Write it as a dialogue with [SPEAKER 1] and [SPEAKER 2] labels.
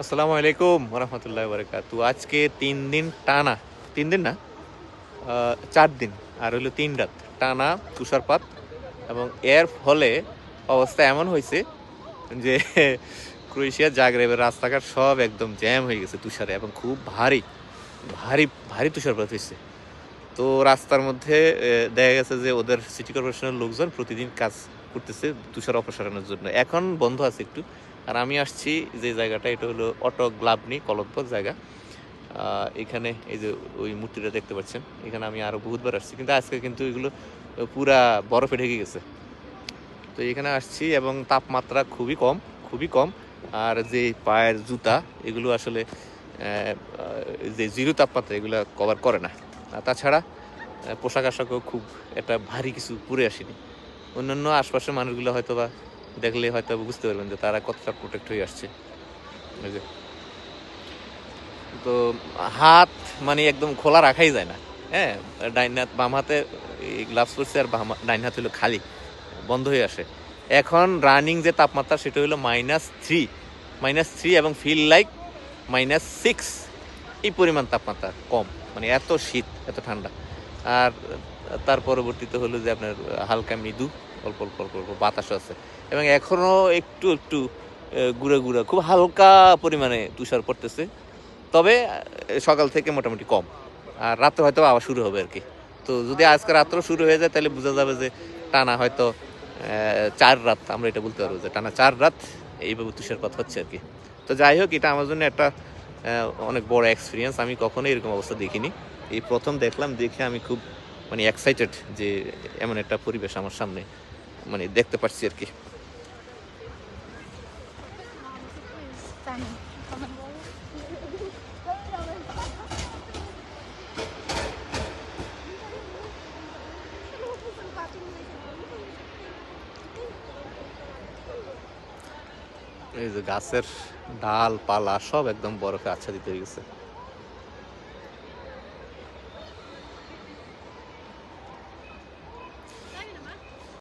[SPEAKER 1] আসসালামু আলাইকুম রহমতুল্লাহ বারাকাতু। আজকে 3 দিন টানা, 3 দিন না, 4 দিন আর হলো 3 রাত টানা তুষারপাত। এবং এর ফলে অবস্থা এমন হয়েছে যে ক্রোয়েশিয়ার জাগরেবের রাস্তাঘাট সব একদম জ্যাম হয়ে গেছে তুষারে, এবং খুব ভারী ভারী ভারী তুষারপাত হয়েছে। তো রাস্তার মধ্যে দেখা গেছে যে ওদের সিটি কর্পোরেশনের লোকজন প্রতিদিন কাজ করতেছে তুষার অপসারণের জন্য। এখন বন্ধ আছে একটু। আর আমি আসছি যে জায়গাটা, এটা হলো অটো গ্লাবনি কলম্বোর জায়গা। এখানে এই যে ওই মূর্তিটা দেখতে পাচ্ছেন, এখানে আমি আরো বহুতবার আসছি, কিন্তু আজকে কিন্তু এগুলো পুরা বরফে ঢেকে গেছে। তো এখানে আসছি এবং তাপমাত্রা খুবই কম, খুবই কম। আর যে পায়ের জুতা, এগুলো আসলে যে জিরো তাপমাত্রা এগুলো কভার করে না। আর তাছাড়া পোশাক আশাকও খুব একটা ভারী কিছু পরে আসেনি। অন্যান্য আশপাশের মানুষগুলো হয়তো বা দেখলে হয়তো বুঝতে পারবেন যে তারা কতটা প্রোটেক্ট হয়ে আসছে। এই যে, তো হাত মানে একদম খোলা রাখাই যায় না। হ্যাঁ, ডাইন হাত বাম হাতে গ্লাভস পরছে, আর ডাইন হাত হলো খালি, বন্ধ হয়ে আসে। এখন রানিং যে তাপমাত্রা সেটা হলো -3, এবং ফিল লাইক -6। এই পরিমাণ তাপমাত্রা কম, মানে এত শীত এত ঠান্ডা। আর তার পরবর্তীতে হলো যে আপনার হালকা মৃদু অল্প অল্প অল্প অল্প বাতাস আছে, এবং এখনো একটু একটু গুঁড়া গুঁড়া খুব হালকা পরিমাণে তুষার পড়তেছে। তবে সকাল থেকে মোটামুটি কম। আর রাত্রে হয়তো আবার শুরু হবে আর কি। তো যদি আজকে রাত্রেও শুরু হয়ে যায় তাহলে বোঝা যাবে যে টানা হয়তো 4 রাত, আমরা এটা বলতে পারবো যে টানা 4 রাত এইভাবে তুষারপাত হচ্ছে আর কি। তো যাই হোক, এটা আমার জন্য একটা অনেক বড় এক্সপিরিয়েন্স। আমি কখনোই এরকম অবস্থা দেখিনি, এই প্রথম দেখলাম। দেখে আমি খুব মানে এক্সাইটেড যে এমন একটা পরিবেশ আমার সামনে মানে দেখতে পাচ্ছি আর কি। এই যে গাছের ডাল পালা সব একদম বরফে আচ্ছাদিত হয়ে গেছে।